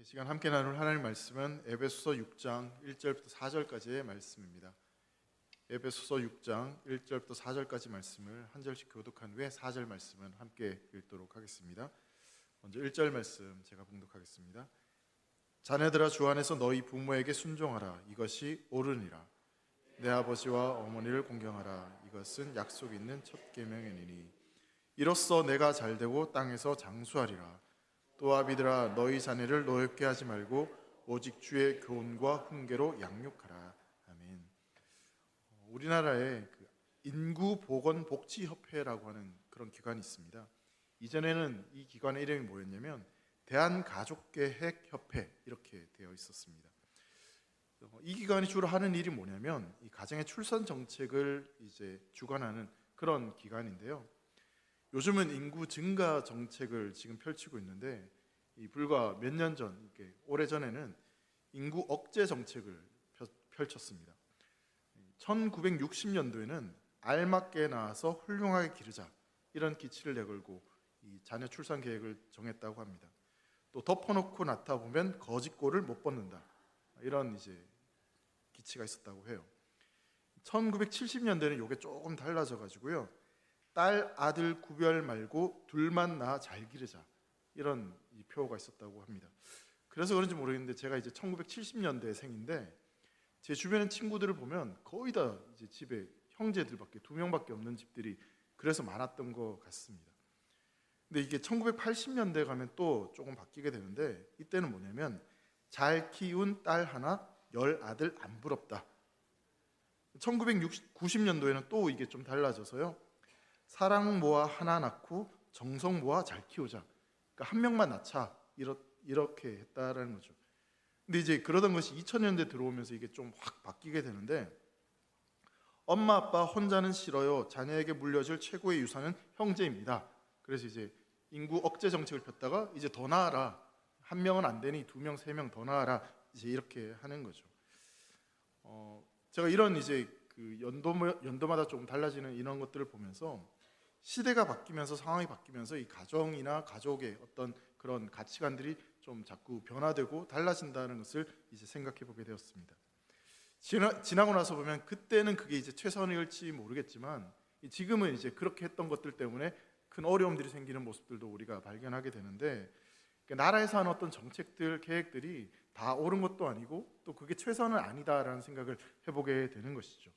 시간 함께 나눌 하나님 말씀은 에베소서 6장 1절부터 4절까지의 말씀입니다. 에베소서 6장 1절부터 4절까지 말씀을 한 절씩 교독한 후에 4절 말씀은 함께 읽도록 하겠습니다. 먼저 1절 말씀 제가 봉독하겠습니다. 자네들아 주 안에서 너희 부모에게 순종하라. 이것이 옳으니라. 내 아버지와 어머니를 공경하라. 이것은 약속 있는 첫 계명이니니 이로써 내가 잘되고 땅에서 장수하리라. 또 아비들아 너희 자녀를 노엽게 하지 말고 오직 주의 교훈과 훈계로 양육하라. 아멘. 우리나라에 인구보건복지협회라고 하는 그런 기관이 있습니다. 이전에는 이 기관의 이름이 뭐였냐면 대한가족계획협회 이렇게 되어 있었습니다. 이 기관이 주로 하는 일이 뭐냐면 이 가정의 출산 정책을 이제 주관하는 그런 기관인데요. 요즘은 인구 증가 정책을 지금 펼치고 있는데 이 불과 몇 년 전, 오래전에는 인구 억제 정책을 펼쳤습니다. 1960년도에는 알맞게 낳아서 훌륭하게 기르자 이런 기치를 내걸고 이 자녀 출산 계획을 정했다고 합니다. 또 덮어놓고 낳다 보면 거짓골을 못 벗는다 이런 이제 기치가 있었다고 해요. 1970년대는 이게 조금 달라져 가지고요. 딸, 아들 구별 말고 둘만 낳아 잘 기르자 이런 이 표어가 있었다고 합니다. 그래서 그런지 모르겠는데 제가 이제 1970년대 생인데 제 주변의 친구들을 보면 거의 다 이제 집에 형제들밖에 2명밖에 없는 집들이 그래서 많았던 것 같습니다. 근데 이게 1980년대 가면 또 조금 바뀌게 되는데 이때는 뭐냐면 잘 키운 딸 하나, 10아들 안 부럽다. 1990년도에는 또 이게 좀 달라져서요. 사랑 모아 하나 낳고 정성 모아 잘 키우자. 그러니까 한 명만 낳자 이렇게 했다라는 거죠. 근데 이제 그러던 것이 2000년대 들어오면서 이게 좀 확 바뀌게 되는데 엄마 아빠 혼자는 싫어요. 자녀에게 물려줄 최고의 유산은 형제입니다. 그래서 이제 인구 억제 정책을 폈다가 이제 더 낳아라. 한 명은 안 되니 2명, 3명 더 낳아라. 이제 이렇게 하는 거죠. 제가 이런 이제 그 연도마다 조금 달라지는 이런 것들을 보면서 시대가 바뀌면서 상황이 바뀌면서 이 가정이나 가족의 어떤 그런 가치관들이 좀 자꾸 변화되고 달라진다는 것을 이제 생각해 보게 되었습니다. 지나고 나서 보면 그때는 그게 이제 최선일지 모르겠지만 지금은 이제 그렇게 했던 것들 때문에 큰 어려움들이 생기는 모습들도 우리가 발견하게 되는데 나라에서 하는 어떤 정책들, 계획들이 다 옳은 것도 아니고 또 그게 최선은 아니다라는 생각을 해보게 되는 것이죠.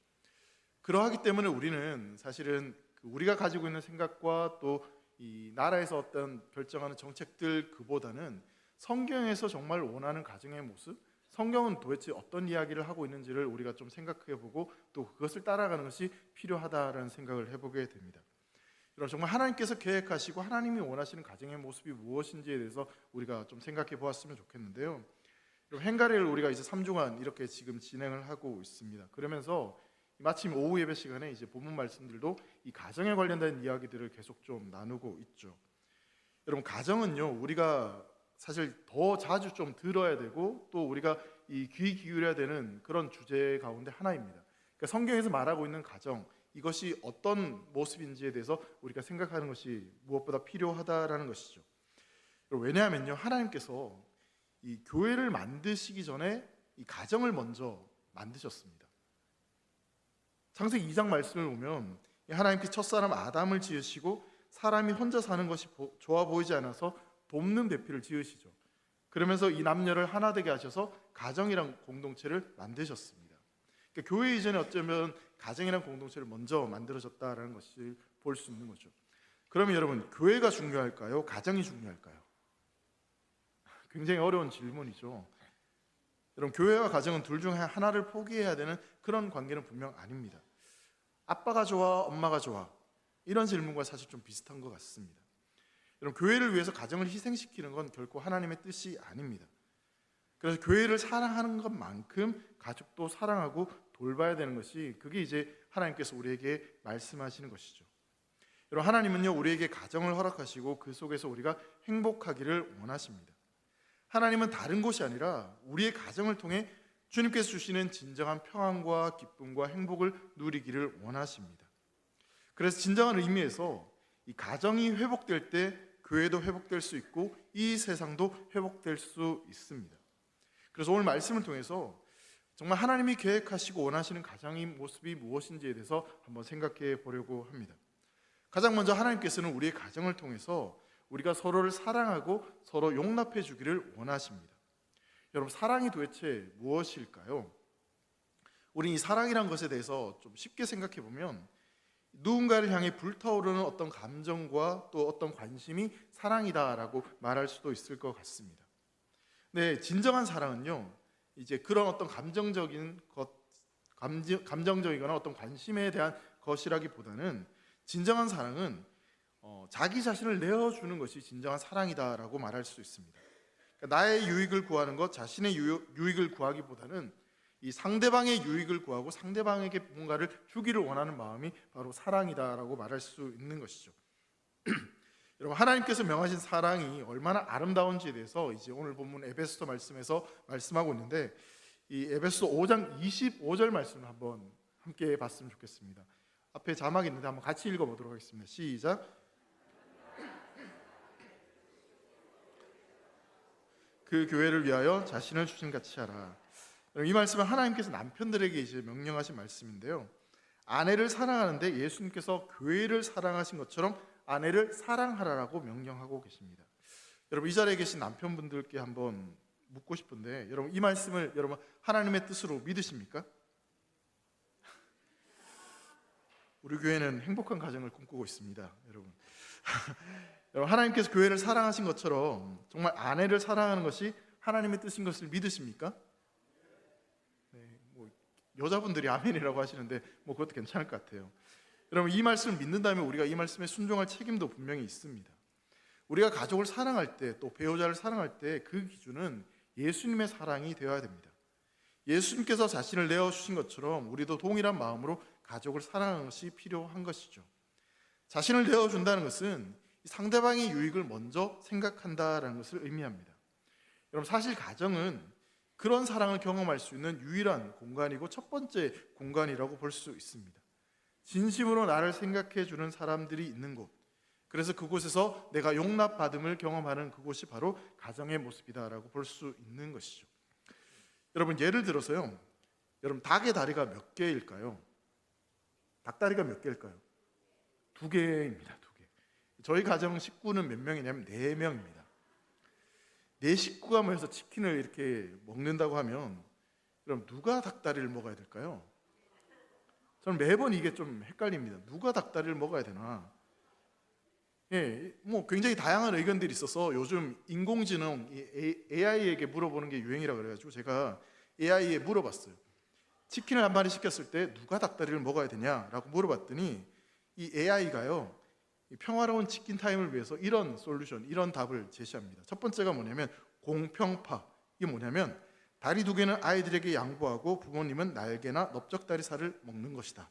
그러하기 때문에 우리는 사실은 우리가 가지고 있는 생각과 또 이 나라에서 어떤 결정하는 정책들 그보다는 성경에서 정말 원하는 가정의 모습, 성경은 도대체 어떤 이야기를 하고 있는지를 우리가 좀 생각해보고 또 그것을 따라가는 것이 필요하다라는 생각을 해보게 됩니다. 정말 하나님께서 계획하시고 하나님이 원하시는 가정의 모습이 무엇인지에 대해서 우리가 좀 생각해 보았으면 좋겠는데요. 행가리를 우리가 이제 3주간 이렇게 지금 진행을 하고 있습니다. 그러면서 마침 오후 예배 시간에 이제 본문 말씀들도 이 가정에 관련된 이야기들을 계속 좀 나누고 있죠. 여러분, 가정은요, 우리가 사실 더 자주 좀 들어야 되고 또 우리가 이 귀 기울여야 되는 그런 주제 가운데 하나입니다. 그러니까 성경에서 말하고 있는 가정, 이것이 어떤 모습인지에 대해서 우리가 생각하는 것이 무엇보다 필요하다라는 것이죠. 왜냐하면요, 하나님께서 이 교회를 만드시기 전에 이 가정을 먼저 만드셨습니다. 창세기 2장 말씀을 보면 하나님께서 첫사람 아담을 지으시고 사람이 혼자 사는 것이 좋아 보이지 않아서 돕는 배필을 지으시죠. 그러면서 이 남녀를 하나 되게 하셔서 가정이란 공동체를 만드셨습니다. 그러니까 교회 이전에 어쩌면 가정이란 공동체를 먼저 만들어졌다라는 것을 볼 수 있는 거죠. 그러면 여러분, 교회가 중요할까요? 가정이 중요할까요? 굉장히 어려운 질문이죠. 여러분, 교회와 가정은 둘 중 하나를 포기해야 되는 그런 관계는 분명 아닙니다. 아빠가 좋아, 엄마가 좋아, 이런 질문과 사실 좀 비슷한 것 같습니다. 여러분, 교회를 위해서 가정을 희생시키는 건 결코 하나님의 뜻이 아닙니다. 그래서 교회를 사랑하는 것만큼 가족도 사랑하고 돌봐야 되는 것이, 그게 이제 하나님께서 우리에게 말씀하시는 것이죠. 여러분, 하나님은요, 우리에게 가정을 허락하시고 그 속에서 우리가 행복하기를 원하십니다. 하나님은 다른 곳이 아니라 우리의 가정을 통해 주님께서 주시는 진정한 평안과 기쁨과 행복을 누리기를 원하십니다. 그래서 진정한 의미에서 이 가정이 회복될 때 교회도 회복될 수 있고 이 세상도 회복될 수 있습니다. 그래서 오늘 말씀을 통해서 정말 하나님이 계획하시고 원하시는 가정의 모습이 무엇인지에 대해서 한번 생각해 보려고 합니다. 가장 먼저 하나님께서는 우리의 가정을 통해서 우리가 서로를 사랑하고 서로 용납해 주기를 원하십니다. 여러분, 사랑이 도대체 무엇일까요? 우리 이 사랑이란 것에 대해서 좀 쉽게 생각해 보면 누군가를 향해 불타오르는 어떤 감정과 또 어떤 관심이 사랑이다라고 말할 수도 있을 것 같습니다. 네, 진정한 사랑은요, 이제 그런 어떤 감정적이거나 어떤 관심에 대한 것이라기보다는 진정한 사랑은 자기 자신을 내어주는 것이 진정한 사랑이다라고 말할 수 있습니다. 그러니까 나의 유익을 구하는 것, 자신의 유익을 구하기보다는 이 상대방의 유익을 구하고 상대방에게 뭔가를 주기를 원하는 마음이 바로 사랑이다라고 말할 수 있는 것이죠. 여러분, 하나님께서 명하신 사랑이 얼마나 아름다운지에 대해서 이제 오늘 본문 에베소서 말씀에서 말씀하고 있는데, 이 에베소 5장 25절 말씀을 한번 함께 봤으면 좋겠습니다. 앞에 자막이 있는데 한번 같이 읽어보도록 하겠습니다. 시작. 그 교회를 위하여 자신을 주신같이 하라. 이 말씀은 하나님께서 남편들에게 이제 명령하신 말씀인데요, 아내를 사랑하는데 예수님께서 교회를 사랑하신 것처럼 아내를 사랑하라라고 명령하고 계십니다. 여러분, 이 자리에 계신 남편분들께 한번 묻고 싶은데, 여러분, 이 말씀을 여러분 하나님의 뜻으로 믿으십니까? 우리 교회는 행복한 가정을 꿈꾸고 있습니다, 여러분. 여러분, 하나님께서 교회를 사랑하신 것처럼 정말 아내를 사랑하는 것이 하나님의 뜻인 것을 믿으십니까? 네, 여자분들이 아멘이라고 하시는데 그것도 괜찮을 것 같아요. 여러분, 이 말씀을 믿는다면 우리가 이 말씀에 순종할 책임도 분명히 있습니다. 우리가 가족을 사랑할 때, 또 배우자를 사랑할 때 그 기준은 예수님의 사랑이 되어야 됩니다. 예수님께서 자신을 내어주신 것처럼 우리도 동일한 마음으로 가족을 사랑하는 것이 필요한 것이죠. 자신을 내어준다는 것은 상대방의 유익을 먼저 생각한다는 것을 의미합니다. 여러분, 사실 가정은 그런 사랑을 경험할 수 있는 유일한 공간이고 첫 번째 공간이라고 볼 수 있습니다. 진심으로 나를 생각해 주는 사람들이 있는 곳, 그래서 그곳에서 내가 용납받음을 경험하는 그곳이 바로 가정의 모습이다라고 볼 수 있는 것이죠. 여러분, 예를 들어서요, 여러분, 닭의 다리가 몇 개일까요? 닭다리가 몇 개일까요? 2개입니다. 2개. 저희 가정 식구는 몇 명이냐면 4명입니다. 4 식구가 모여서 치킨을 이렇게 먹는다고 하면 그럼 누가 닭다리를 먹어야 될까요? 저는 매번 이게 좀 헷갈립니다. 누가 닭다리를 먹어야 되나? 예, 굉장히 다양한 의견들이 있어서 요즘 인공지능 AI에게 물어보는 게 유행이라 그래가지고 제가 AI에 물어봤어요. 치킨을 한 마리 시켰을 때 누가 닭다리를 먹어야 되냐라고 물어봤더니 이 AI가요, 평화로운 치킨 타임을 위해서 이런 솔루션, 이런 답을 제시합니다. 첫 번째가 뭐냐면 공평파. 이게 뭐냐면 다리 2개는 아이들에게 양보하고 부모님은 날개나 넓적다리살을 먹는 것이다.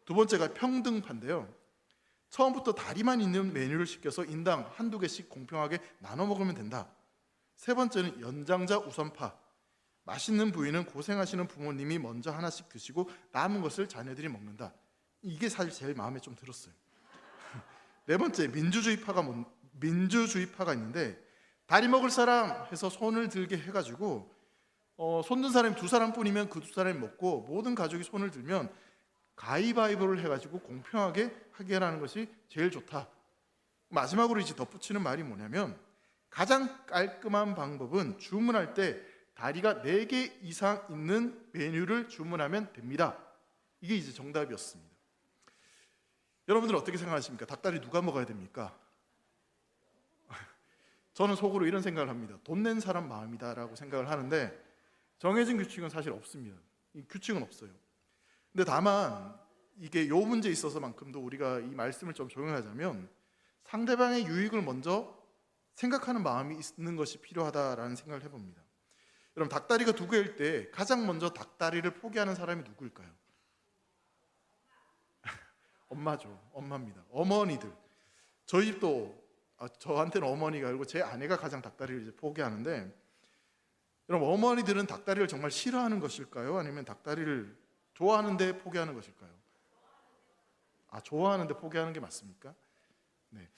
두 번째가 평등파인데요, 처음부터 다리만 있는 메뉴를 시켜서 인당 1-2개씩 공평하게 나눠 먹으면 된다. 세 번째는 연장자 우선파. 맛있는 부위는 고생하시는 부모님이 먼저 하나씩 드시고 남은 것을 자녀들이 먹는다. 이게 사실 제일 마음에 좀 들었어요. 네 번째, 민주주의파가 있는데 다리 먹을 사람 해서 손을 들게 해가지고 손든 사람이 2사람뿐이면 그 2사람이 먹고 모든 가족이 손을 들면 가위바위보를 해가지고 공평하게 하게 하라는 것이 제일 좋다. 마지막으로 이제 덧붙이는 말이 뭐냐면 가장 깔끔한 방법은 주문할 때 다리가 4개 이상 있는 메뉴를 주문하면 됩니다. 이게 이제 정답이었습니다. 여러분들은 어떻게 생각하십니까? 닭다리 누가 먹어야 됩니까? 저는 속으로 이런 생각을 합니다. 돈 낸 사람 마음이다라고 생각을 하는데 정해진 규칙은 사실 없습니다. 이 규칙은 없어요. 근데 다만 이게 요 문제에 있어서만큼도 우리가 이 말씀을 좀 적용하자면 상대방의 유익을 먼저 생각하는 마음이 있는 것이 필요하다라는 생각을 해봅니다. 여러분, 닭다리가 2개일 때 가장 먼저 닭다리를 포기하는 사람이 누구일까요? 엄마죠. 엄마입니다. 어머니들. 저희 집도 저한테는 어머니가 아니고 제 아내가 가장 닭다리를 이제 포기하는데, 여러분, 어머니들은 닭다리를 정말 싫어하는 것일까요? 아니면 닭다리를 좋아하는데 포기하는 것일까요? 좋아하는데 포기하는 게 맞습니까? 네.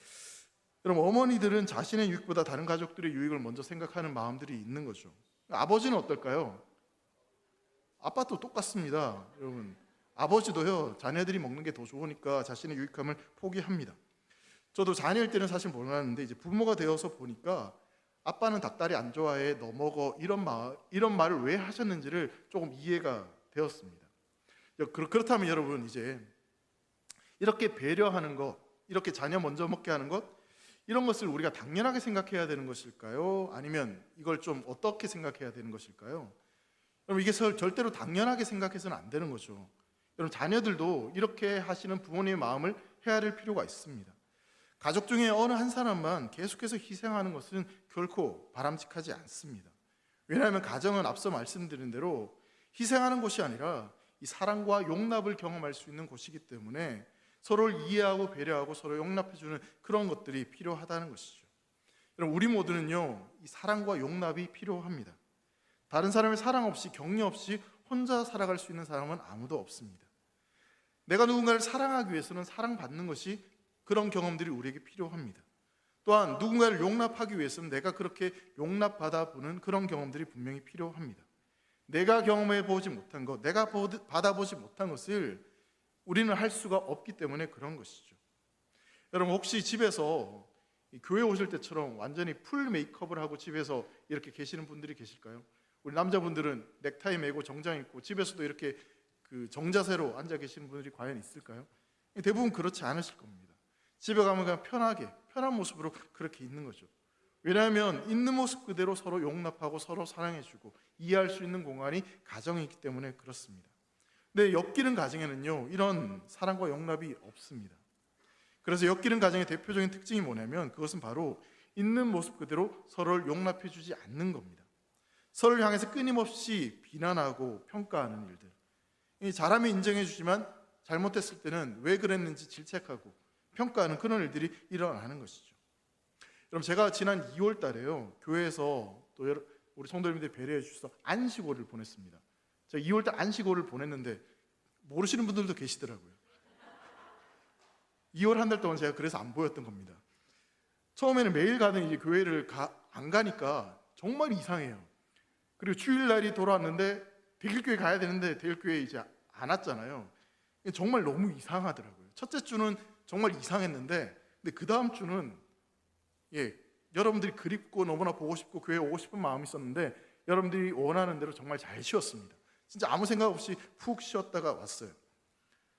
여러분, 어머니들은 자신의 유익보다 다른 가족들의 유익을 먼저 생각하는 마음들이 있는 거죠. 아버지는 어떨까요? 아빠도 똑같습니다. 여러분, 아버지도요, 자녀들이 먹는 게 더 좋으니까 자신의 유익함을 포기합니다. 저도 자녀일 때는 사실 몰랐는데 이제 부모가 되어서 보니까 아빠는 닭다리 안 좋아해, 너 먹어, 이런 말을 왜 하셨는지를 조금 이해가 되었습니다. 그렇다면 여러분, 이제 이렇게 배려하는 것, 이렇게 자녀 먼저 먹게 하는 것, 이런 것을 우리가 당연하게 생각해야 되는 것일까요? 아니면 이걸 좀 어떻게 생각해야 되는 것일까요? 여러분, 이게 절대로 당연하게 생각해서는 안 되는 거죠. 여러분, 자녀들도 이렇게 하시는 부모님의 마음을 헤아릴 필요가 있습니다. 가족 중에 어느 한 사람만 계속해서 희생하는 것은 결코 바람직하지 않습니다. 왜냐하면 가정은 앞서 말씀드린 대로 희생하는 곳이 아니라 이 사랑과 용납을 경험할 수 있는 곳이기 때문에 서로를 이해하고 배려하고 서로 용납해주는 그런 것들이 필요하다는 것이죠. 여러분, 우리 모두는요, 이 사랑과 용납이 필요합니다. 다른 사람의 사랑 없이, 격려 없이 혼자 살아갈 수 있는 사람은 아무도 없습니다. 내가 누군가를 사랑하기 위해서는 사랑받는 것이, 그런 경험들이 우리에게 필요합니다. 또한 누군가를 용납하기 위해서는 내가 그렇게 용납받아 보는 그런 경험들이 분명히 필요합니다. 내가 경험해 보지 못한 것, 내가 받아보지 못한 것을 우리는 할 수가 없기 때문에 그런 것이죠. 여러분, 혹시 집에서 교회 오실 때처럼 완전히 풀 메이크업을 하고 집에서 이렇게 계시는 분들이 계실까요? 우리 남자분들은 넥타이 매고 정장 입고 집에서도 이렇게 그 정자세로 앉아 계시는 분들이 과연 있을까요? 대부분 그렇지 않으실 겁니다. 집에 가면 그냥 편한 모습으로 그렇게 있는 거죠. 왜냐하면 있는 모습 그대로 서로 용납하고 서로 사랑해주고 이해할 수 있는 공간이 가정이 있기 때문에 그렇습니다. 근데 엮이는 가정에는요, 이런 사랑과 용납이 없습니다. 그래서 엮이는 가정의 대표적인 특징이 뭐냐면 그것은 바로 있는 모습 그대로 서로를 용납해주지 않는 겁니다. 서로를 향해서 끊임없이 비난하고 평가하는 일들, 잘하면 인정해주지만 잘못했을 때는 왜 그랬는지 질책하고 평가하는 그런 일들이 일어나는 것이죠. 여러분, 제가 지난 2월 달에요, 교회에서 또 우리 성도님들 배려해 주셔서 안식월을 보냈습니다. 제가 2월 달 안식월을 보냈는데 모르시는 분들도 계시더라고요. 2월 한 달 동안 제가 그래서 안 보였던 겁니다. 처음에는 매일 가는 이제 교회를 안 가니까 정말 이상해요. 그리고 주일날이 돌아왔는데 대길교회 가야 되는데 대길교회 이제 안 왔잖아요. 정말 너무 이상하더라고요. 첫째 주는 정말 이상했는데, 근데 그 다음 주는 여러분들이 그립고 너무나 보고 싶고 교회에 오고 싶은 마음이 있었는데 여러분들이 원하는 대로 정말 잘 쉬었습니다. 진짜 아무 생각 없이 푹 쉬었다가 왔어요.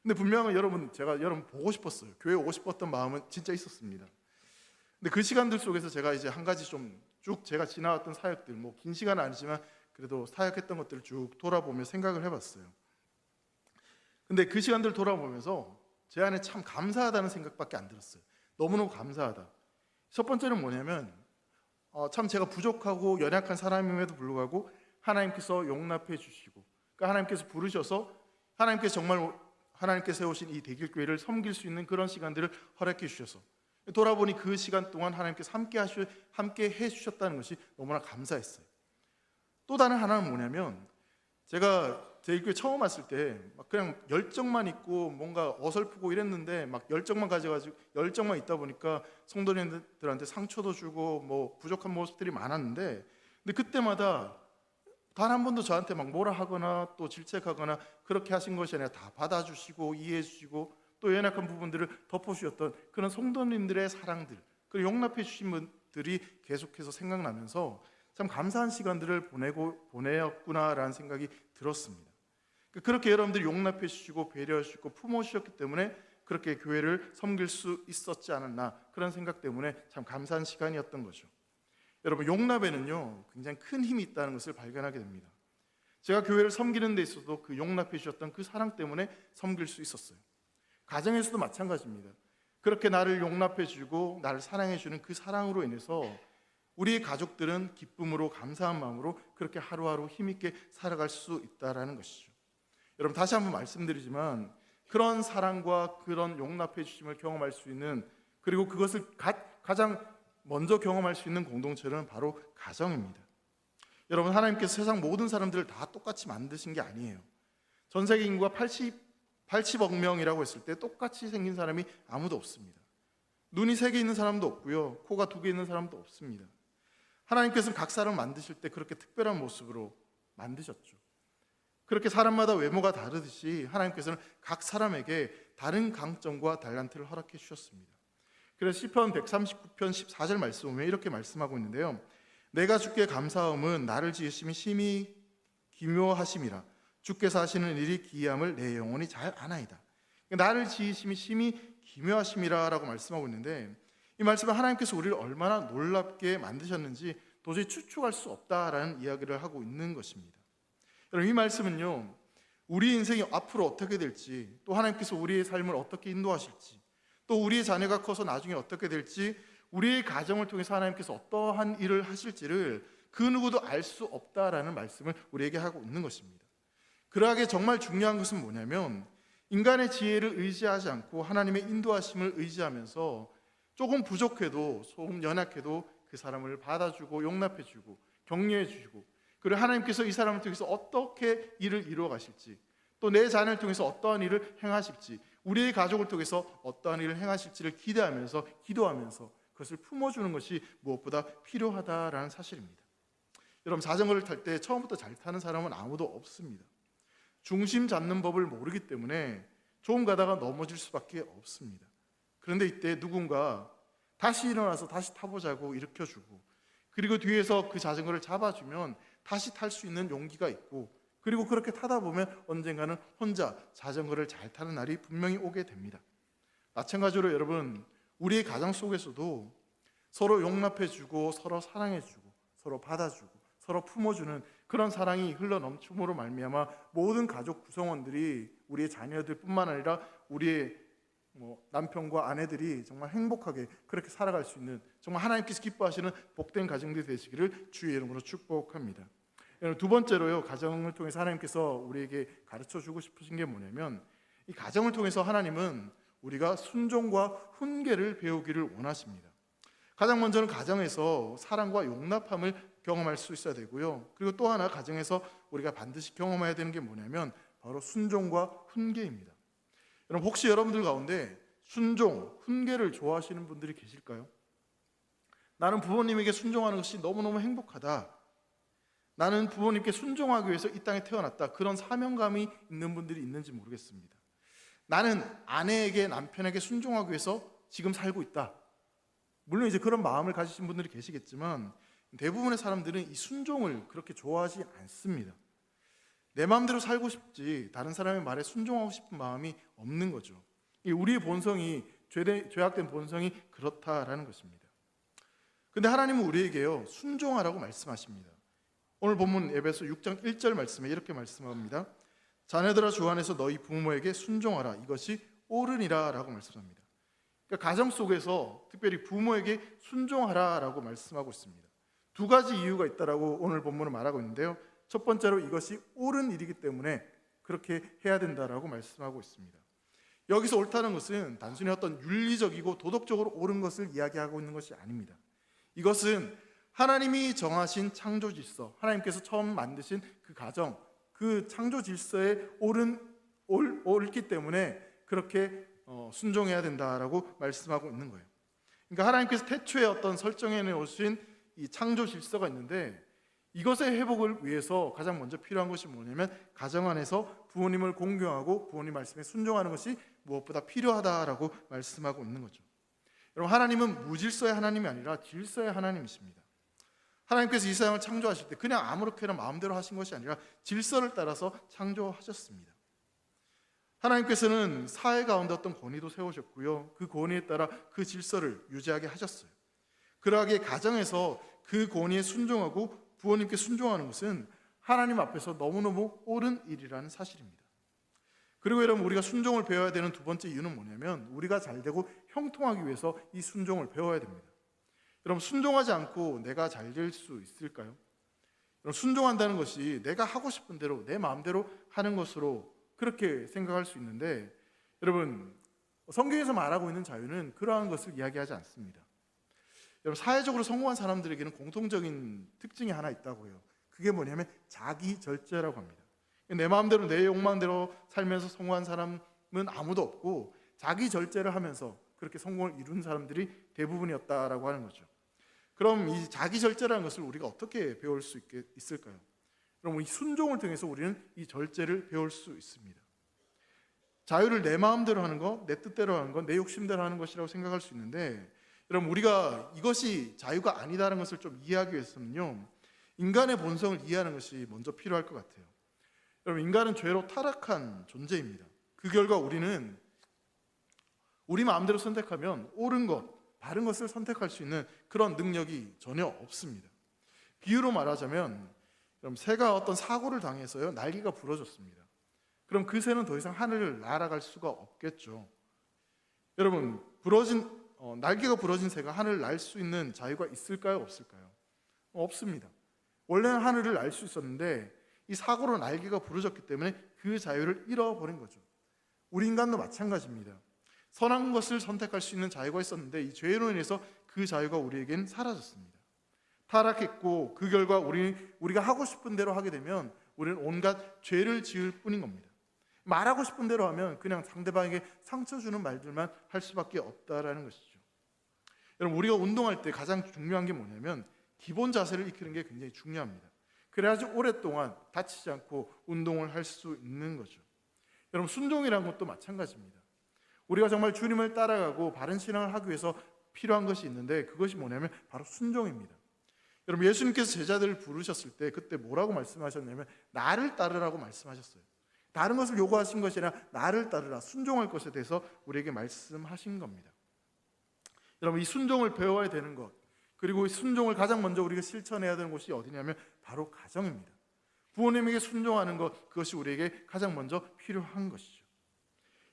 근데 분명히 제가 여러분 보고 싶었어요. 교회에 오고 싶었던 마음은 진짜 있었습니다. 근데 그 시간들 속에서 제가 이제 한 가지 좀 쭉 제가 지나왔던 사역들, 뭐 긴 시간은 아니지만 그래도 사역했던 것들을 쭉 돌아보며 생각을 해봤어요. 근데 그 시간들을 돌아보면서 제 안에 참 감사하다는 생각밖에 안 들었어요. 너무너무 감사하다. 첫 번째는 뭐냐면 참 제가 부족하고 연약한 사람임에도 불구하고 하나님께서 용납해 주시고, 그러니까 하나님께서 부르셔서 하나님께서 정말 하나님께서 세우신 이 대길교회를 섬길 수 있는 그런 시간들을 허락해 주셔서 돌아보니 그 시간 동안 하나님께서 함께 해주셨다는 것이 너무나 감사했어요. 또 다른 하나는 뭐냐면 제가 대길교회 처음 왔을 때 막 그냥 열정만 있고 뭔가 어설프고 이랬는데 막 열정만 가져가지고 열정만 있다 보니까 성도님들한테 상처도 주고 뭐 부족한 모습들이 많았는데, 근데 그때마다 단 한 번도 저한테 막 뭐라 하거나 또 질책하거나 그렇게 하신 것이 아니라 다 받아주시고 이해해 주시고 또 연약한 부분들을 덮어주셨던 그런 성도님들의 사랑들, 그리고 용납해 주신 분들이 계속해서 생각나면서 참 감사한 시간들을 보내었구나라는 생각이 들었습니다. 그렇게 여러분들이 용납해 주시고 배려해 주시고 품어 주셨기 때문에 그렇게 교회를 섬길 수 있었지 않았나, 그런 생각 때문에 참 감사한 시간이었던 거죠. 여러분, 용납에는요 굉장히 큰 힘이 있다는 것을 발견하게 됩니다. 제가 교회를 섬기는 데 있어도 그 용납해 주셨던 그 사랑 때문에 섬길 수 있었어요. 가정에서도 마찬가지입니다. 그렇게 나를 용납해 주고 나를 사랑해 주는 그 사랑으로 인해서 우리의 가족들은 기쁨으로 감사한 마음으로 그렇게 하루하루 힘있게 살아갈 수 있다는 것이죠. 여러분, 다시 한번 말씀드리지만 그런 사랑과 그런 용납해 주심을 경험할 수 있는, 그리고 그것을 가장 먼저 경험할 수 있는 공동체는 바로 가정입니다. 여러분, 하나님께서 세상 모든 사람들을 다 똑같이 만드신 게 아니에요. 전 세계 인구가 80억 명이라고 했을 때 똑같이 생긴 사람이 아무도 없습니다. 눈이 3개 있는 사람도 없고요, 코가 2개 있는 사람도 없습니다. 하나님께서는 각 사람 만드실 때 그렇게 특별한 모습으로 만드셨죠. 그렇게 사람마다 외모가 다르듯이 하나님께서는 각 사람에게 다른 강점과 달란트를 허락해 주셨습니다. 그래서 시편 139편 14절 말씀 보면 이렇게 말씀하고 있는데요. 내가 주께 감사함은 나를 지으심이 심히 기묘하심이라. 주께서 하시는 일이 기이함을 내 영혼이 잘 아나이다. 나를 지으심이 심히 기묘하심이라 라고 말씀하고 있는데, 이 말씀은 하나님께서 우리를 얼마나 놀랍게 만드셨는지 도저히 추측할 수 없다라는 이야기를 하고 있는 것입니다. 여러분, 이 말씀은요, 우리 인생이 앞으로 어떻게 될지, 또 하나님께서 우리의 삶을 어떻게 인도하실지, 또 우리의 자녀가 커서 나중에 어떻게 될지, 우리의 가정을 통해서 하나님께서 어떠한 일을 하실지를 그 누구도 알 수 없다라는 말씀을 우리에게 하고 있는 것입니다. 그러하기에 정말 중요한 것은 뭐냐면, 인간의 지혜를 의지하지 않고 하나님의 인도하심을 의지하면서 조금 부족해도, 조금 연약해도 그 사람을 받아주고 용납해주고 격려해주고, 그리고 하나님께서 이 사람을 통해서 어떻게 일을 이루어 가실지, 또 내 자녀를 통해서 어떠한 일을 행하실지, 우리의 가족을 통해서 어떠한 일을 행하실지를 기대하면서 기도하면서 그것을 품어주는 것이 무엇보다 필요하다라는 사실입니다. 여러분, 자전거를 탈 때 처음부터 잘 타는 사람은 아무도 없습니다. 중심 잡는 법을 모르기 때문에 조금 가다가 넘어질 수밖에 없습니다. 그런데 이때 누군가 다시 일어나서 다시 타보자고 일으켜주고, 그리고 뒤에서 그 자전거를 잡아주면 다시 탈 수 있는 용기가 있고, 그리고 그렇게 타다 보면 언젠가는 혼자 자전거를 잘 타는 날이 분명히 오게 됩니다. 마찬가지로 여러분, 우리의 가정 속에서도 서로 용납해주고 서로 사랑해주고 서로 받아주고 서로 품어주는 그런 사랑이 흘러넘침으로 말미암아 모든 가족 구성원들이, 우리의 자녀들뿐만 아니라 우리의 남편과 아내들이 정말 행복하게 그렇게 살아갈 수 있는, 정말 하나님께서 기뻐하시는 복된 가정들이 되시기를 주의 이름으로 축복합니다. 두 번째로요, 가정을 통해서 하나님께서 우리에게 가르쳐주고 싶으신 게 뭐냐면, 이 가정을 통해서 하나님은 우리가 순종과 훈계를 배우기를 원하십니다. 가장 먼저는 가정에서 사랑과 용납함을 경험할 수 있어야 되고요, 그리고 또 하나 가정에서 우리가 반드시 경험해야 되는 게 뭐냐면 바로 순종과 훈계입니다. 여러분, 혹시 여러분들 가운데 순종, 훈계를 좋아하시는 분들이 계실까요? 나는 부모님에게 순종하는 것이 너무너무 행복하다, 나는 부모님께 순종하기 위해서 이 땅에 태어났다, 그런 사명감이 있는 분들이 있는지 모르겠습니다. 나는 아내에게, 남편에게 순종하기 위해서 지금 살고 있다. 물론 이제 그런 마음을 가지신 분들이 계시겠지만 대부분의 사람들은 이 순종을 그렇게 좋아하지 않습니다. 내 마음대로 살고 싶지 다른 사람의 말에 순종하고 싶은 마음이 없는 거죠. 우리의 본성이, 죄악된 본성이 그렇다라는 것입니다. 근데 하나님은 우리에게요, 순종하라고 말씀하십니다. 오늘 본문 에베소 6장 1절 말씀에 이렇게 말씀합니다. 자녀들아, 주 안에서 너희 부모에게 순종하라, 이것이 옳으니라 라고 말씀합니다. 그러니까 가정 속에서 특별히 부모에게 순종하라 라고 말씀하고 있습니다. 두 가지 이유가 있다라고 오늘 본문은 말하고 있는데요, 첫 번째로 이것이 옳은 일이기 때문에 그렇게 해야 된다라고 말씀하고 있습니다. 여기서 옳다는 것은 단순히 어떤 윤리적이고 도덕적으로 옳은 것을 이야기하고 있는 것이 아닙니다. 이것은 하나님이 정하신 창조 질서, 하나님께서 처음 만드신 그 가정, 그 창조 질서에 옳기 때문에 그렇게 순종해야 된다라고 말씀하고 있는 거예요. 그러니까 하나님께서 태초에 어떤 설정해 놓으신 이 창조 질서가 있는데, 이것의 회복을 위해서 가장 먼저 필요한 것이 뭐냐면 가정 안에서 부모님을 공경하고 부모님 말씀에 순종하는 것이 무엇보다 필요하다라고 말씀하고 있는 거죠. 여러분, 하나님은 무질서의 하나님이 아니라 질서의 하나님이십니다. 하나님께서 이 세상을 창조하실 때 그냥 아무렇게나 마음대로 하신 것이 아니라 질서를 따라서 창조하셨습니다. 하나님께서는 사회 가운데 어떤 권위도 세우셨고요, 그 권위에 따라 그 질서를 유지하게 하셨어요. 그러하기에 가정에서 그 권위에 순종하고 부모님께 순종하는 것은 하나님 앞에서 너무너무 옳은 일이라는 사실입니다. 그리고 여러분, 우리가 순종을 배워야 되는 두 번째 이유는 뭐냐면, 우리가 잘되고 형통하기 위해서 이 순종을 배워야 됩니다. 여러분, 순종하지 않고 내가 잘 될 수 있을까요? 여러분, 순종한다는 것이 내가 하고 싶은 대로 내 마음대로 하는 것으로 그렇게 생각할 수 있는데, 여러분, 성경에서 말하고 있는 자유는 그러한 것을 이야기하지 않습니다. 여러분, 사회적으로 성공한 사람들에게는 공통적인 특징이 하나 있다고 해요. 그게 뭐냐면 자기 절제라고 합니다. 내 마음대로 내 욕망대로 살면서 성공한 사람은 아무도 없고, 자기 절제를 하면서 그렇게 성공을 이룬 사람들이 대부분이었다라고 하는 거죠. 그럼 이 자기 절제라는 것을 우리가 어떻게 배울 수 있을까요? 그럼 이 순종을 통해서 우리는 이 절제를 배울 수 있습니다. 자유를 내 마음대로 하는 것, 내 뜻대로 하는 것, 내 욕심대로 하는 것이라고 생각할 수 있는데, 여러분 우리가 이것이 자유가 아니다라는 것을 좀 이해하기 위해서는요, 인간의 본성을 이해하는 것이 먼저 필요할 것 같아요. 여러분 인간은 죄로 타락한 존재입니다. 그 결과 우리는 우리 마음대로 선택하면 옳은 것, 바른 것을 선택할 수 있는 그런 능력이 전혀 없습니다. 비유로 말하자면 그럼 새가 어떤 사고를 당해서요 날개가 부러졌습니다. 그럼 그 새는 더 이상 하늘을 날아갈 수가 없겠죠. 여러분 날개가 부러진 새가 하늘을 날 수 있는 자유가 있을까요? 없을까요? 없습니다. 원래는 하늘을 날 수 있었는데 이 사고로 날개가 부러졌기 때문에 그 자유를 잃어버린 거죠. 우리 인간도 마찬가지입니다. 선한 것을 선택할 수 있는 자유가 있었는데 이 죄로 인해서 그 자유가 우리에겐 사라졌습니다. 타락했고 그 결과 우리가 하고 싶은 대로 하게 되면 우리는 온갖 죄를 지을 뿐인 겁니다. 말하고 싶은 대로 하면 그냥 상대방에게 상처 주는 말들만 할 수밖에 없다라는 것이죠. 여러분 우리가 운동할 때 가장 중요한 게 뭐냐면 기본 자세를 익히는 게 굉장히 중요합니다. 그래야지 오랫동안 다치지 않고 운동을 할 수 있는 거죠. 여러분 순종이라는 것도 마찬가지입니다. 우리가 정말 주님을 따라가고 바른 신앙을 하기 위해서 필요한 것이 있는데 그것이 뭐냐면 바로 순종입니다. 여러분 예수님께서 제자들을 부르셨을 때 그때 뭐라고 말씀하셨냐면 나를 따르라고 말씀하셨어요. 다른 것을 요구하신 것이 아니라 나를 따르라, 순종할 것에 대해서 우리에게 말씀하신 겁니다. 여러분 이 순종을 배워야 되는 것, 그리고 이 순종을 가장 먼저 우리가 실천해야 되는 곳이 어디냐면 바로 가정입니다. 부모님에게 순종하는 것, 그것이 우리에게 가장 먼저 필요한 것이죠.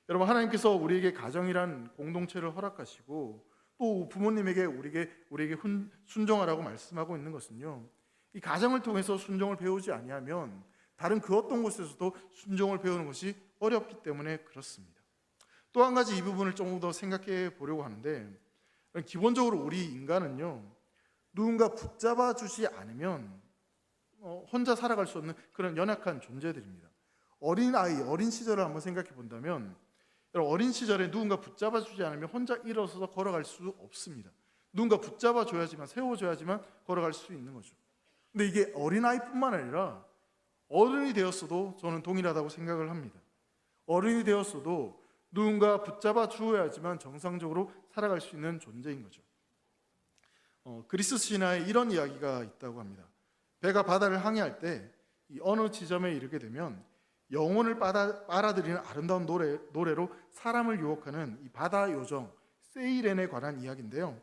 여러분 하나님께서 우리에게 가정이란 공동체를 허락하시고 또 부모님에게 우리에게 순종하라고 말씀하고 있는 것은요, 이 가정을 통해서 순종을 배우지 아니하면 다른 그 어떤 곳에서도 순종을 배우는 것이 어렵기 때문에 그렇습니다. 또 한 가지 이 부분을 조금 더 생각해 보려고 하는데, 기본적으로 우리 인간은요 누군가 붙잡아 주지 않으면 혼자 살아갈 수 없는 그런 연약한 존재들입니다. 어린 시절을 한번 생각해 본다면 어린 시절에 누군가 붙잡아 주지 않으면 혼자 일어서서 걸어갈 수 없습니다. 누군가 붙잡아 줘야지만, 세워줘야지만 걸어갈 수 있는 거죠. 근데 이게 어린아이뿐만 아니라 어른이 되었어도 저는 동일하다고 생각을 합니다. 어른이 되었어도 누군가 붙잡아 주어야지만 정상적으로 살아갈 수 있는 존재인 거죠. 그리스 신화에 이런 이야기가 있다고 합니다. 배가 바다를 항해할 때 이 어느 지점에 이르게 되면 영혼을 빨아들이는 아름다운 노래로 사람을 유혹하는 이 바다 요정 세이렌에 관한 이야기인데요.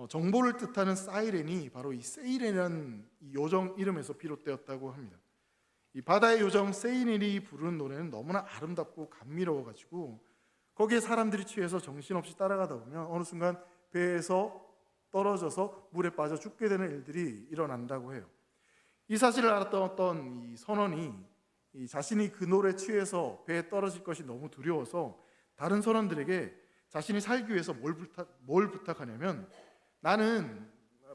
정보를 뜻하는 사이렌이 바로 이 세이렌이라는 이 요정 이름에서 비롯되었다고 합니다. 이 바다의 요정 세이렌이 부르는 노래는 너무나 아름답고 감미로워가지고 거기에 사람들이 취해서 정신없이 따라가다 보면 어느 순간 배에서 떨어져서 물에 빠져 죽게 되는 일들이 일어난다고 해요. 이 사실을 알았던 어떤 이 선원이 이 자신이 그 노래에 취해서 배에 떨어질 것이 너무 두려워서 다른 선원들에게 자신이 살기 위해서 뭘 부탁하냐면, 나는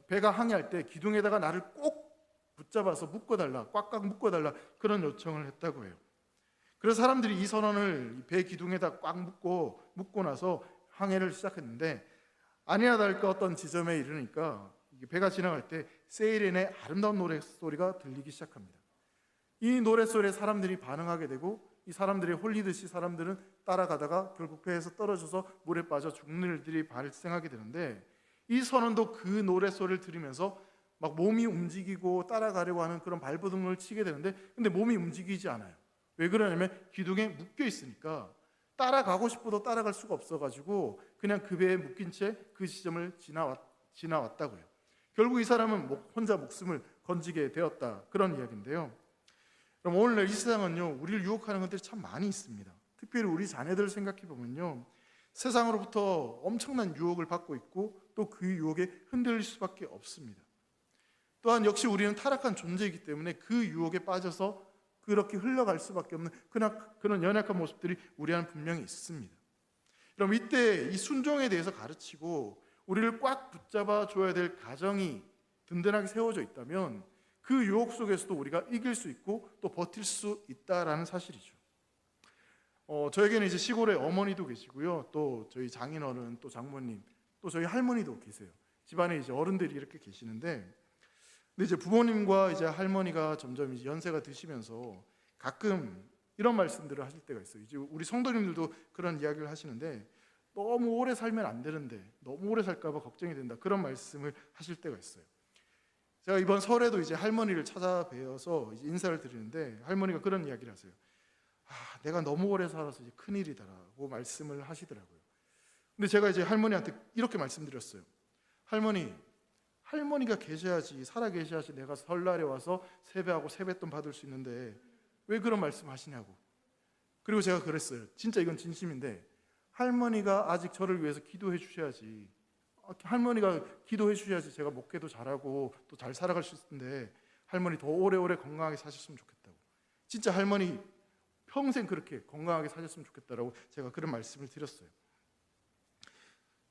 배가 항해할 때 기둥에다가 나를 꼭 붙잡아서 묶어달라, 꽉꽉 묶어달라, 그런 요청을 했다고 해요. 그래서 사람들이 이 선원을 배 기둥에다 꽉 묶고 나서 항해를 시작했는데 아니나 다를까 어떤 지점에 이르니까 배가 지나갈 때 세이렌의 아름다운 노래소리가 들리기 시작합니다. 이 노래소리에 사람들이 반응하게 되고 이 사람들이 홀리듯이 사람들은 따라가다가 결국 배에서 떨어져서 물에 빠져 죽는 일들이 발생하게 되는데, 이 선원도 그 노래소리를 들으면서 막 몸이 움직이고 따라가려고 하는 그런 발버둥을 치게 되는데, 근데 몸이 움직이지 않아요. 왜 그러냐면 기둥에 묶여 있으니까 따라가고 싶어도 따라갈 수가 없어가지고 그냥 그 배에 묶인 채 그 지점을 지나왔다고요. 결국 이 사람은 혼자 목숨을 건지게 되었다, 그런 이야기인데요. 그럼 오늘날 이 세상은요 우리를 유혹하는 것들이 참 많이 있습니다. 특별히 우리 자녀들을 생각해 보면요, 세상으로부터 엄청난 유혹을 받고 있고 또 그 유혹에 흔들릴 수밖에 없습니다. 또한 역시 우리는 타락한 존재이기 때문에 그 유혹에 빠져서 그렇게 흘러갈 수밖에 없는 그런 연약한 모습들이 우리 안에 분명히 있습니다. 그럼 이때 이 순종에 대해서 가르치고 우리를 꽉 붙잡아 줘야 될 가정이 든든하게 세워져 있다면 그 유혹 속에서도 우리가 이길 수 있고 또 버틸 수 있다라는 사실이죠. 저에게는 이제 시골에 어머니도 계시고요, 또 저희 장인어른, 또 장모님, 또 저희 할머니도 계세요. 집안에 이제 어른들이 이렇게 계시는데, 근데 이제 부모님과 이제 할머니가 점점 이제 연세가 드시면서 가끔 이런 말씀들을 하실 때가 있어요. 이제 우리 성도님들도 그런 이야기를 하시는데, 너무 오래 살면 안 되는데, 너무 오래 살까봐 걱정이 된다, 그런 말씀을 하실 때가 있어요. 제가 이번 설에도 이제 할머니를 찾아뵈어서 이제 인사를 드리는데, 할머니가 그런 이야기를 하세요. 내가 너무 오래 살아서 이제 큰일이다라고 말씀을 하시더라고요. 근데 제가 이제 할머니한테 이렇게 말씀드렸어요. 할머니가 계셔야지, 살아 계셔야지 내가 설날에 와서 세배하고 세뱃돈 받을 수 있는데 왜 그런 말씀 하시냐고. 그리고 제가 그랬어요. 진짜 이건 진심인데, 할머니가 아직 저를 위해서 기도해 주셔야지, 할머니가 기도해 주셔야지 제가 목회도 잘하고 또 잘 살아갈 수 있을 텐데, 할머니 더 오래오래 건강하게 사셨으면 좋겠다고. 진짜 할머니 평생 그렇게 건강하게 사셨으면 좋겠다라고 제가 그런 말씀을 드렸어요.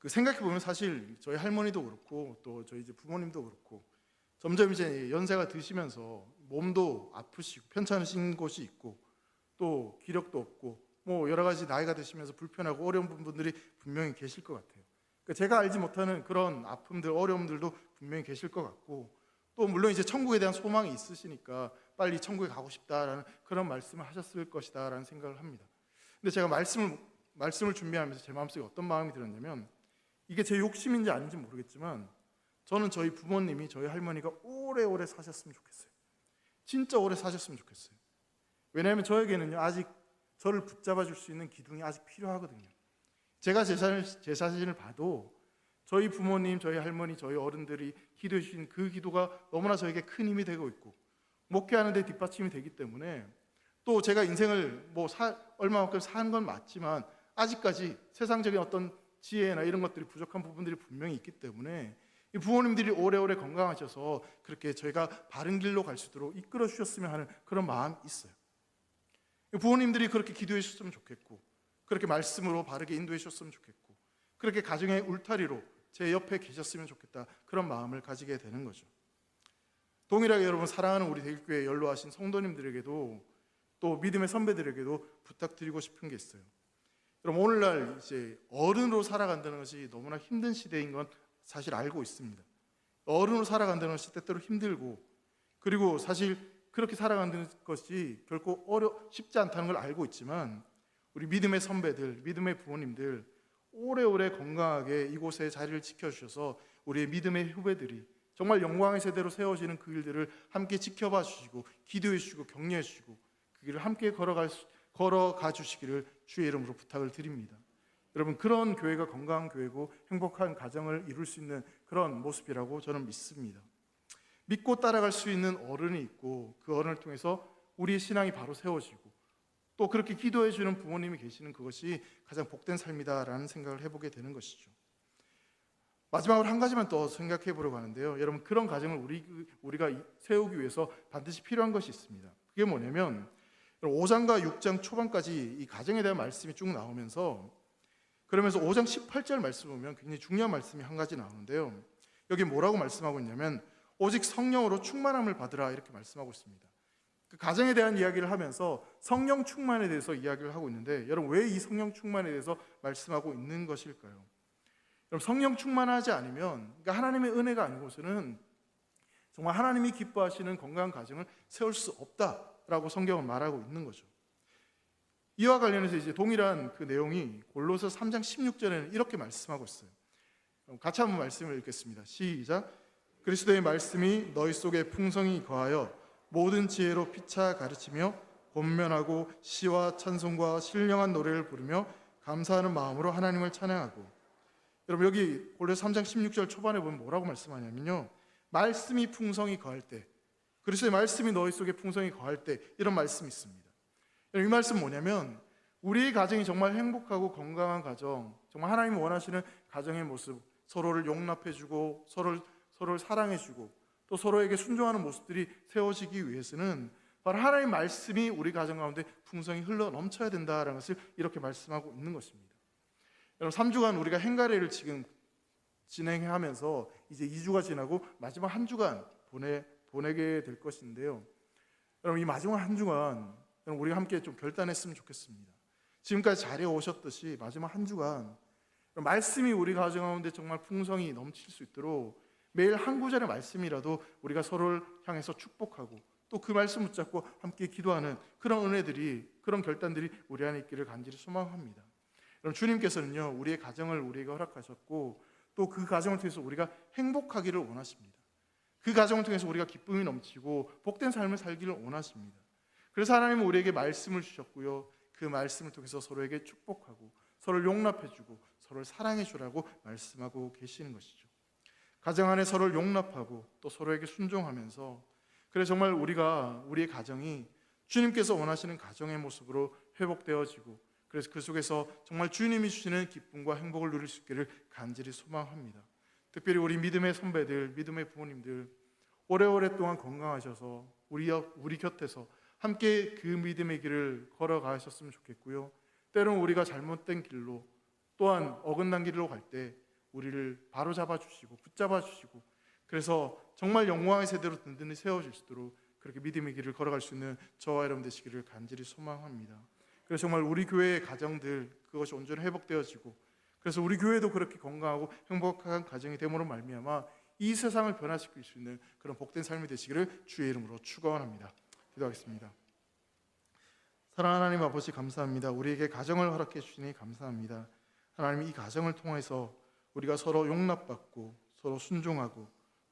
생각해 보면 사실 저희 할머니도 그렇고 또 저희 이제 부모님도 그렇고 점점 이제 연세가 드시면서 몸도 아프시고 편찮으신 곳이 있고 또 기력도 없고 뭐 여러 가지 나이가 드시면서 불편하고 어려운 분들이 분명히 계실 것 같아요. 그러니까 제가 알지 못하는 그런 아픔들, 어려움들도 분명히 계실 것 같고, 또 물론 이제 천국에 대한 소망이 있으시니까 빨리 천국에 가고 싶다라는 그런 말씀을 하셨을 것이다라는 생각을 합니다. 근데 제가 말씀을 준비하면서 제 마음속에 어떤 마음이 들었냐면, 이게 제 욕심인지 아닌지 모르겠지만 저는 저희 부모님이, 저희 할머니가 오래오래 사셨으면 좋겠어요. 진짜 오래 사셨으면 좋겠어요. 왜냐하면 저에게는요, 아직 저를 붙잡아 줄 수 있는 기둥이 아직 필요하거든요. 제가 제 자신을 봐도 저희 부모님, 저희 할머니, 저희 어른들이 기도해 주신 그 기도가 너무나 저에게 큰 힘이 되고 있고 목회하는 데 뒷받침이 되기 때문에, 또 제가 인생을 얼마만큼 산 건 맞지만 아직까지 세상적인 어떤 지혜나 이런 것들이 부족한 부분들이 분명히 있기 때문에 이 부모님들이 오래오래 건강하셔서 그렇게 저희가 바른 길로 갈 수 있도록 이끌어 주셨으면 하는 그런 마음이 있어요. 부모님들이 그렇게 기도해 주셨으면 좋겠고, 그렇게 말씀으로 바르게 인도해 주셨으면 좋겠고, 그렇게 가정의 울타리로 제 옆에 계셨으면 좋겠다, 그런 마음을 가지게 되는 거죠. 동일하게 여러분, 사랑하는 우리 대길교회 연로하신 성도님들에게도 또 믿음의 선배들에게도 부탁드리고 싶은 게 있어요. 여러분, 오늘날 이제 어른으로 살아간다는 것이 너무나 힘든 시대인 건 사실 알고 있습니다. 어른으로 살아간다는 것이 때때로 힘들고, 그리고 사실 그렇게 살아간다는 것이 결코 쉽지 않다는 걸 알고 있지만, 우리 믿음의 선배들, 믿음의 부모님들 오래오래 건강하게 이곳에 자리를 지켜주셔서 우리의 믿음의 후배들이 정말 영광의 세대로 세워지는 그 일들을 함께 지켜봐 주시고 기도해 주시고 격려해 주시고 그 길을 함께 걸어가 주시기를 주의 이름으로 부탁을 드립니다. 여러분, 그런 교회가 건강한 교회고 행복한 가정을 이룰 수 있는 그런 모습이라고 저는 믿습니다. 믿고 따라갈 수 있는 어른이 있고, 그 어른을 통해서 우리의 신앙이 바로 세워지고 또 그렇게 기도해 주는 부모님이 계시는 그것이 가장 복된 삶이다라는 생각을 해보게 되는 것이죠. 마지막으로 한 가지만 더 생각해 보려고 하는데요. 여러분, 그런 가정을 우리가 세우기 위해서 반드시 필요한 것이 있습니다. 그게 뭐냐면 5장과 6장 초반까지 이 가정에 대한 말씀이 쭉 나오면서, 그러면서 5장 18절 말씀 보면 굉장히 중요한 말씀이 한 가지 나오는데요. 여기 뭐라고 말씀하고 있냐면 오직 성령으로 충만함을 받으라, 이렇게 말씀하고 있습니다. 그 가정에 대한 이야기를 하면서 성령 충만에 대해서 이야기를 하고 있는데, 여러분, 왜 이 성령 충만에 대해서 말씀하고 있는 것일까요? 여러분, 성령 충만하지 않으면, 그러니까 하나님의 은혜가 아니고서는 정말 하나님이 기뻐하시는 건강한 가정을 세울 수 없다라고 성경은 말하고 있는 거죠. 이와 관련해서 이제 동일한 그 내용이 골로새 3장 16절에는 이렇게 말씀하고 있어요. 같이 한번 말씀을 읽겠습니다. 시작. 그리스도의 말씀이 너희 속에 풍성히 거하여 모든 지혜로 피차 가르치며 권면하고 시와 찬송과 신령한 노래를 부르며 감사하는 마음으로 하나님을 찬양하고. 여러분, 여기 골로새 3장 16절 초반에 보면 뭐라고 말씀하냐면요, 말씀이 풍성히 거할 때, 그리스도의 말씀이 너희 속에 풍성히 거할 때, 이런 말씀이 있습니다. 이 말씀은 뭐냐면 우리의 가정이 정말 행복하고 건강한 가정, 정말 하나님이 원하시는 가정의 모습, 서로를 용납해주고 서로를 사랑해주고 또 서로에게 순종하는 모습들이 세워지기 위해서는 바로 하나님의 말씀이 우리 가정 가운데 풍성히 흘러 넘쳐야 된다는 것을 이렇게 말씀하고 있는 것입니다. 여러분, 3주간 우리가 행가래를 지금 진행하면서 이제 2주가 지나고 마지막 한 주간 보내게 될 것인데요. 여러분, 이 마지막 한 주간 우리가 함께 좀 결단했으면 좋겠습니다. 지금까지 잘해 오셨듯이 마지막 한 주간 말씀이 우리 가정 가운데 정말 풍성히 넘칠 수 있도록 매일 한 구절의 말씀이라도 우리가 서로를 향해서 축복하고 또 그 말씀 붙잡고 함께 기도하는 그런 은혜들이, 그런 결단들이 우리 안에 있기를 간절히 소망합니다. 여러분, 주님께서는요 우리의 가정을 우리에게 허락하셨고 또 그 가정을 통해서 우리가 행복하기를 원하십니다. 그 가정을 통해서 우리가 기쁨이 넘치고 복된 삶을 살기를 원하십니다. 그래서 하나님은 우리에게 말씀을 주셨고요, 그 말씀을 통해서 서로에게 축복하고 서로를 용납해주고 서로를 사랑해주라고 말씀하고 계시는 것이죠. 가정 안에 서로를 용납하고 또 서로에게 순종하면서, 그래서 정말 우리의 가정이 주님께서 원하시는 가정의 모습으로 회복되어지고, 그래서 그 속에서 정말 주님이 주시는 기쁨과 행복을 누릴 수 있기를 간절히 소망합니다. 특별히 우리 믿음의 선배들, 믿음의 부모님들 오래오래 동안 건강하셔서 우리 곁에서 함께 그 믿음의 길을 걸어가셨으면 좋겠고요. 때로는 우리가 잘못된 길로 또한 어긋난 길로 갈 때 우리를 바로잡아 주시고 붙잡아 주시고, 그래서 정말 영광의 세대로 든든히 세워질 수 있도록 그렇게 믿음의 길을 걸어갈 수 있는 저와 여러분 되시기를 간절히 소망합니다. 그래서 정말 우리 교회의 가정들 그것이 온전히 회복되어지고, 그래서 우리 교회도 그렇게 건강하고 행복한 가정이 됨으로 말미암아 이 세상을 변화시킬 수 있는 그런 복된 삶이 되시기를 주의 이름으로 축원합니다. 기도하겠습니다. 사랑하는 하나님 아버지, 감사합니다. 우리에게 가정을 허락해 주시니 감사합니다. 하나님, 이 가정을 통해서 우리가 서로 용납받고 서로 순종하고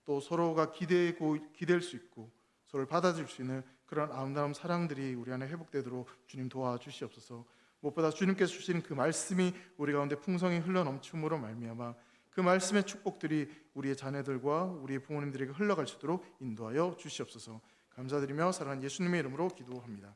또 서로가 기댈 수 있고 서로를 받아줄 수 있는 그런 아름다운 사랑들이 우리 안에 회복되도록 주님 도와주시옵소서. 무엇보다 주님께서 주시는 그 말씀이 우리 가운데 풍성히 흘러넘침으로 말미암아 그 말씀의 축복들이 우리의 자녀들과 우리의 부모님들에게 흘러갈 수 있도록 인도하여 주시옵소서. 감사드리며 사랑하는 예수님의 이름으로 기도합니다.